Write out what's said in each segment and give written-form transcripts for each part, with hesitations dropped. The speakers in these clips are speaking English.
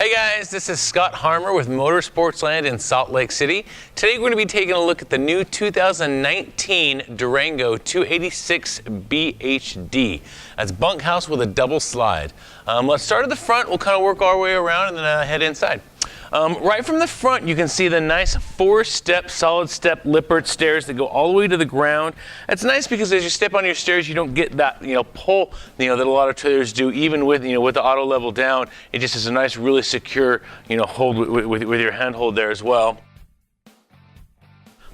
Hey guys, this is Scott Harmer with Sportsland in Salt Lake City. Today we're going to be taking a look at the new 2019 Durango 286 BHD. That's bunkhouse with a double slide. Let's start at the front. We'll kind of work our way around and then head inside. Right from the front, you can see the nice 4-step, solid step Lippert stairs that go all the way to the ground. That's nice because as you step on your stairs, you don't get that, pull, that a lot of trailers do, even with, with the auto level down. It just is a nice, really secure, hold with your handhold there as well.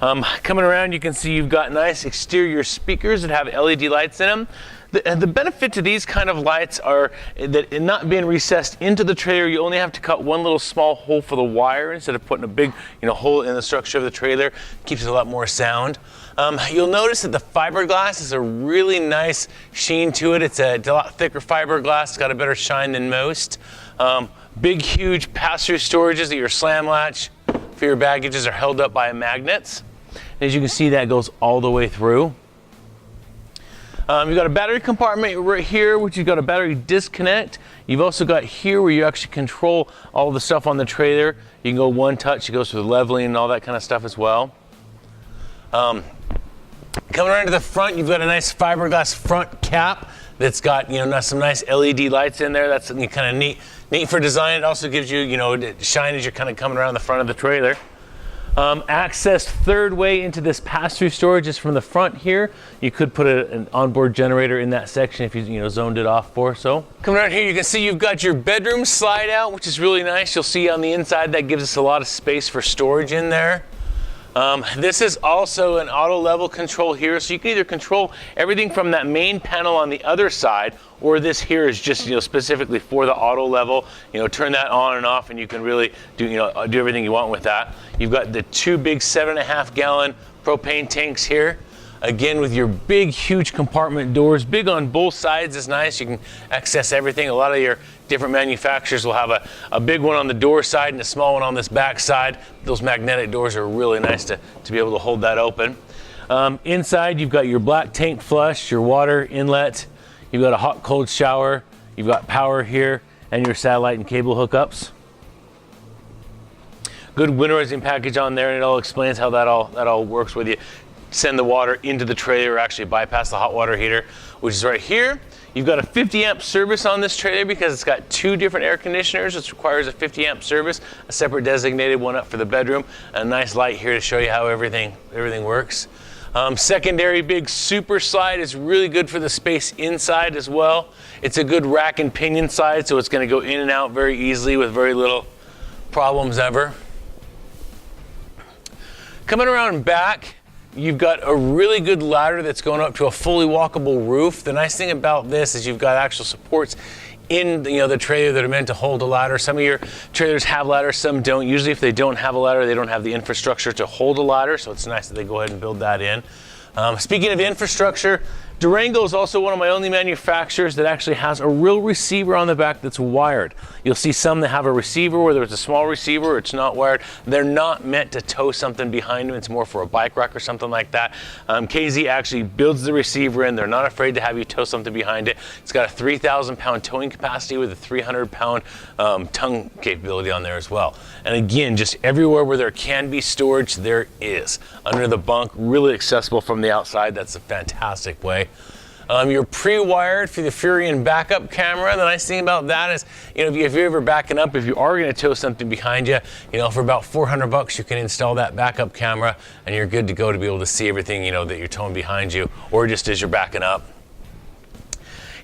Coming around, you can see you've got nice exterior speakers that have LED lights in them. The benefit to these kind of lights are that in not being recessed into the trailer, you only have to cut one little small hole for the wire instead of putting a big hole in the structure of the trailer. Keeps it a lot more sound. You'll notice that the fiberglass is a really nice sheen to it. It's a lot thicker fiberglass. It's got a better shine than most. Big, huge pass-through storages that your slam latch for your baggages are held up by magnets. As you can see, that goes all the way through. You've got a battery compartment right here, which you've got a battery disconnect. You've also got here where you actually control all the stuff on the trailer. You can go one touch, it goes for the leveling and all that kind of stuff as well. Coming around to the front, you've got a nice fiberglass front cap that's got some nice LED lights in there. That's kind of neat for design. It also gives you shine as you're kind of coming around the front of the trailer. Access third way into this pass-through storage is from the front here. You could put an onboard generator in that section if you zoned it off for so. Coming around here, you can see you've got your bedroom slide out, which is really nice. You'll see on the inside that gives us a lot of space for storage in there. This is also an auto level control here, so you can either control everything from that main panel on the other side, or this here is just specifically for the auto level. Turn that on and off, and you can really do do everything you want with that. You've got the two big 7.5 gallon propane tanks here. Again, with your big, huge compartment doors, big on both sides is nice. You can access everything. A lot of your different manufacturers will have a big one on the door side and a small one on this back side. Those magnetic doors are really nice to be able to hold that open. Inside, you've got your black tank flush, your water inlet. You've got a hot, cold shower. You've got power here and your satellite and cable hookups. Good winterizing package on there, and it all explains how that all works with you. Send the water into the trailer or actually bypass the hot water heater, which is right here. You've got a 50 amp service on this trailer because it's got two different air conditioners, which requires a 50 amp service, a separate designated one up for the bedroom, and a nice light here to show you how everything works. Secondary big super slide is really good for the space inside as well. It's a good rack and pinion side, so it's going to go in and out very easily with very little problems ever. Coming around back, you've got a really good ladder that's going up to a fully walkable roof. The nice thing about this is you've got actual supports in the trailer that are meant to hold a ladder. Some of your trailers have ladders, some don't. Usually if they don't have a ladder, they don't have the infrastructure to hold a ladder, so it's nice that they go ahead and build that in. Speaking of infrastructure, Durango is also one of my only manufacturers that actually has a real receiver on the back that's wired. You'll see some that have a receiver, whether it's a small receiver or it's not wired. They're not meant to tow something behind them. It's more for a bike rack or something like that. KZ actually builds the receiver in. They're not afraid to have you tow something behind it. It's got a 3,000 pound towing capacity with a 300 pound tongue capability on there as well. And again, just everywhere where there can be storage, there is. Under the bunk, really accessible from the outside. That's a fantastic way. You're pre-wired for the Furion backup camera. The nice thing about that is, if you're ever backing up, if you are going to tow something behind you, for about $400, you can install that backup camera, and you're good to go to be able to see everything, that you're towing behind you, or just as you're backing up.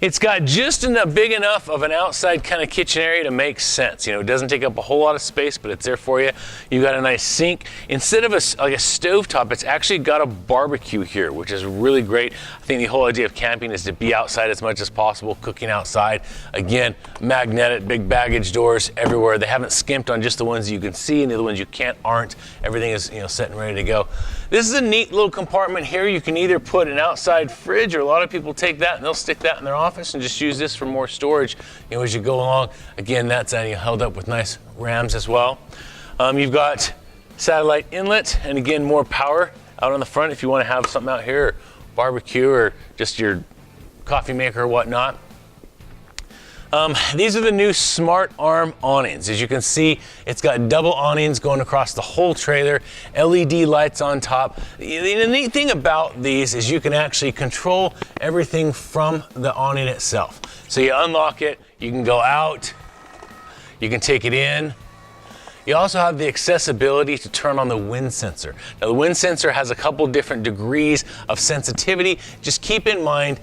It's got just big enough of an outside kind of kitchen area to make sense. It doesn't take up a whole lot of space, but it's there for you. You've got a nice sink. Instead of a stovetop, it's actually got a barbecue here, which is really great. I think the whole idea of camping is to be outside as much as possible, cooking outside. Again, magnetic, big baggage doors everywhere. They haven't skimped on just the ones you can see, and the other ones you can't aren't. Everything is set and ready to go. This is a neat little compartment here. You can either put an outside fridge, or a lot of people take that and they'll stick that in their office and just use this for more storage as you go along. Again, that's held up with nice rams as well. You've got satellite inlet, and again, more power out on the front if you want to have something out here, or barbecue, or just your coffee maker or whatnot. These are the new Smart Arm awnings. As you can see, it's got double awnings going across the whole trailer, LED lights on top. The neat thing about these is you can actually control everything from the awning itself. So you unlock it, you can go out, you can take it in. You also have the accessibility to turn on the wind sensor. Now the wind sensor has a couple different degrees of sensitivity. Just keep in mind,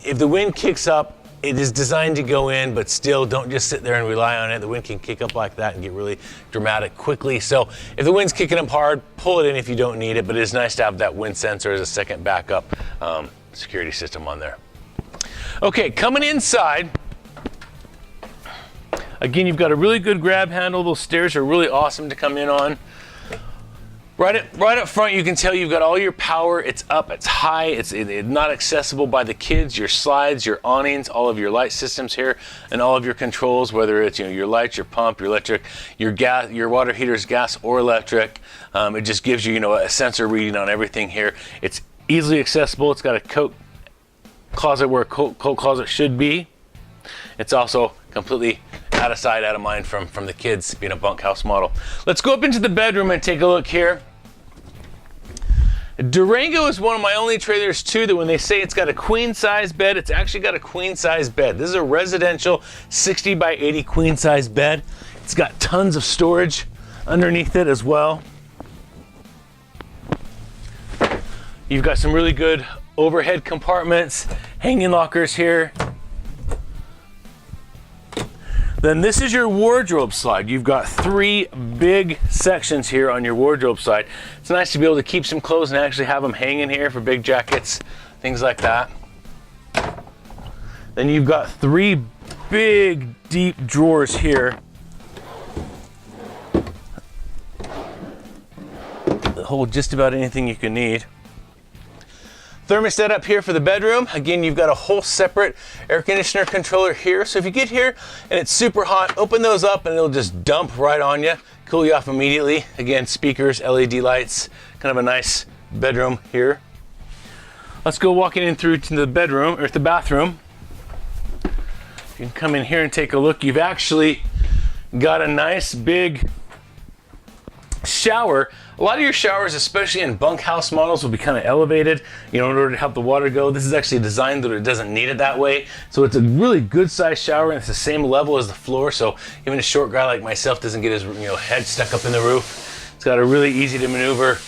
if the wind kicks up, it is designed to go in, but still don't just sit there and rely on it. The wind can kick up like that and get really dramatic quickly. So if the wind's kicking up hard, pull it in if you don't need it, but it's nice to have that wind sensor as a second backup security system on there. Okay, coming inside, again, you've got a really good grab handle. Those stairs are really awesome to come in on. Right up front, you can tell you've got all your power. It's up, it's high, it's not accessible by the kids. Your slides, your awnings, all of your light systems here, and all of your controls, whether it's your lights, your pump, your electric, your gas, your water heaters, gas or electric. It just gives you, a sensor reading on everything here. It's easily accessible. It's got a coat closet where a coat closet should be. It's also completely out of sight, out of mind from the kids, being a bunkhouse model. Let's go up into the bedroom and take a look here. Durango is one of my only trailers too that when they say it's got a queen size bed, it's actually got a queen size bed. This is a residential 60 by 80 queen size bed. It's got tons of storage underneath it as well. You've got some really good overhead compartments, hanging lockers here. Then this is your wardrobe slide. You've got 3 big sections here on your wardrobe slide. It's nice to be able to keep some clothes and actually have them hanging here for big jackets, things like that. Then you've got 3 big deep drawers here that hold just about anything you can need. Thermostat up here for the bedroom. Again, you've got a whole separate air conditioner controller here. So if you get here and it's super hot, open those up and it'll just dump right on you, cool you off immediately. Again, speakers, LED lights, kind of a nice bedroom here. Let's go walking in through to the bedroom, or the bathroom. You can come in here and take a look. You've actually got a nice big shower. A lot of your showers, especially in bunkhouse models, will be kind of elevated, in order to help the water go. This is actually designed that it doesn't need it that way. So it's a really good sized shower, and it's the same level as the floor. So even a short guy like myself doesn't get his head stuck up in the roof. It's got a really easy to maneuver,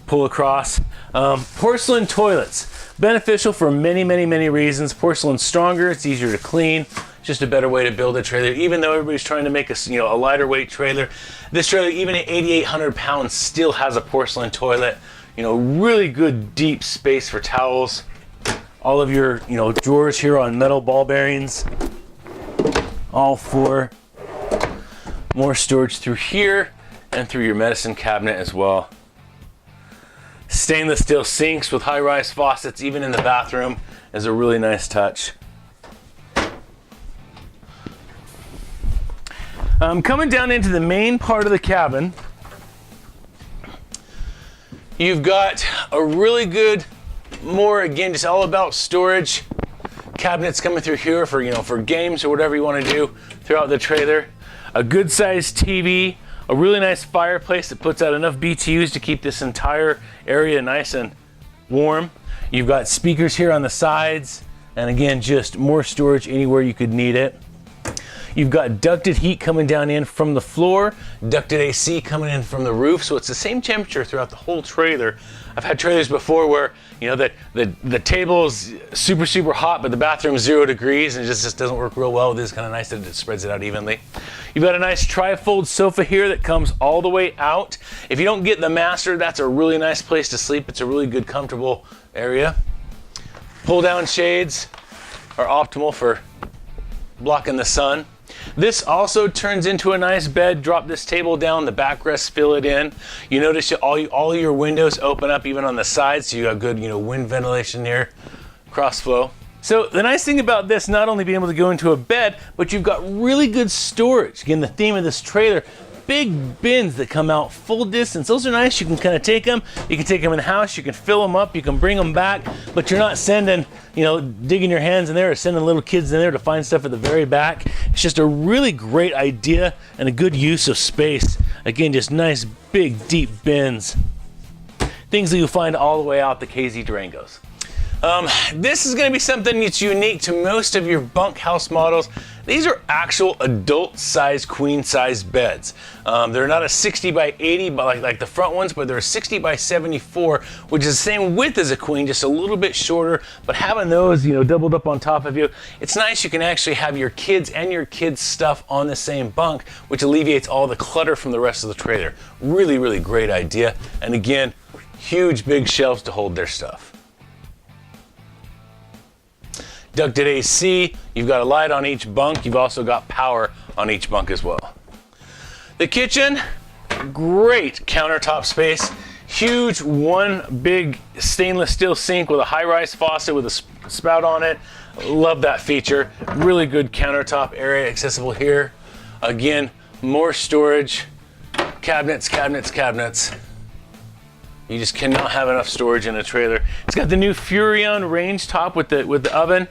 pull across. Porcelain toilets, beneficial for many, many, many reasons. Porcelain's stronger, it's easier to clean. Just a better way to build a trailer. Even though everybody's trying to make a lighter weight trailer, this trailer, even at 8,800 pounds, still has a porcelain toilet. Really good deep space for towels. All of your drawers here on metal ball bearings. All 4. More storage through here and through your medicine cabinet as well. Stainless steel sinks with high-rise faucets, even in the bathroom, is a really nice touch. Coming down into the main part of the cabin, you've got a really good, again, just all about storage cabinets coming through here for games or whatever you want to do throughout the trailer. A good sized TV, a really nice fireplace that puts out enough BTUs to keep this entire area nice and warm. You've got speakers here on the sides, and again, just more storage anywhere you could need it. You've got ducted heat coming down in from the floor, ducted AC coming in from the roof, so it's the same temperature throughout the whole trailer. I've had trailers before where the table's super, super hot, but the bathroom's 0 degrees, and it just doesn't work real well. This is kind of nice that it spreads it out evenly. You've got a nice tri-fold sofa here that comes all the way out. If you don't get the master, that's a really nice place to sleep. It's a really good, comfortable area. Pull-down shades are optimal for blocking the sun. This also turns into a nice bed. Drop this table down, the backrest, fill it in. You notice all your windows open up even on the sides, so you got good wind ventilation here, cross flow. So the nice thing about this, not only being able to go into a bed, but you've got really good storage. Again, the theme of this trailer, big bins that come out full distance. Those are nice. You can kind of take them. You can take them in the house. You can fill them up. You can bring them back, but you're not sending, you know, digging your hands in there or sending little kids in there to find stuff at the very back. It's just a really great idea and a good use of space. Again, just nice, big, deep bins. Things that you'll find all the way out the KZ Durangos. This is going to be something that's unique to most of your bunkhouse models. These are actual adult-size, queen-size beds. They're not a 60 by 80 like the front ones, but they're a 60 by 74, which is the same width as a queen, just a little bit shorter. But having those, you know, doubled up on top of you, it's nice. You can actually have your kids and your kids' stuff on the same bunk, which alleviates all the clutter from the rest of the trailer. Really, really great idea. And again, huge, big shelves to hold their stuff. Ducted AC, you've got a light on each bunk. You've also got power on each bunk as well. The kitchen, great countertop space. Huge, one big stainless steel sink with a high-rise faucet with a spout on it. Love that feature. Really good countertop area accessible here. Again, more storage, cabinets, cabinets, cabinets. You just cannot have enough storage in a trailer. It's got the new Furrion range top with the oven.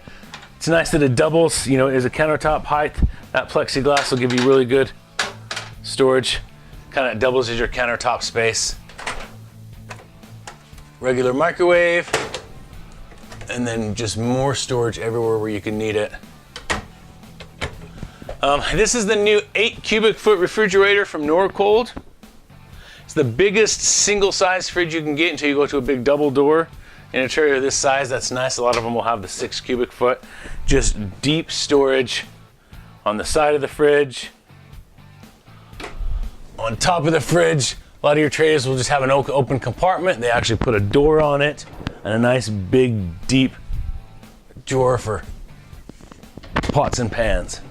It's nice that it doubles, you know, as a countertop height. That plexiglass will give you really good storage. Kind of doubles as your countertop space. Regular microwave, and then just more storage everywhere where you can need it. This is the new 8 cubic foot refrigerator from Norcold. It's the biggest single size fridge you can get until you go to a big double door in a trailer this size. That's nice. A lot of them will have the 6 cubic foot. Just deep storage on the side of the fridge. On top of the fridge, a lot of your trailers will just have an open compartment. They actually put a door on it and a nice big deep drawer for pots and pans.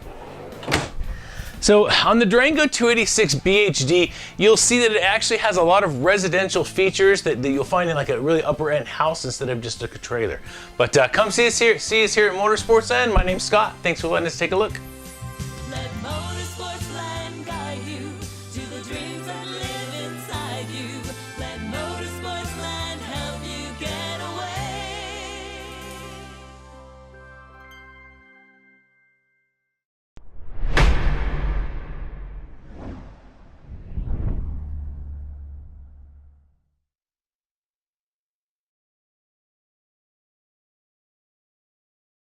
So on the Durango 286 BHD, you'll see that it actually has a lot of residential features that you'll find in like a really upper end house instead of just a trailer. But come see us here at Motorsportsland. My name's Scott. Thanks for letting us take a look.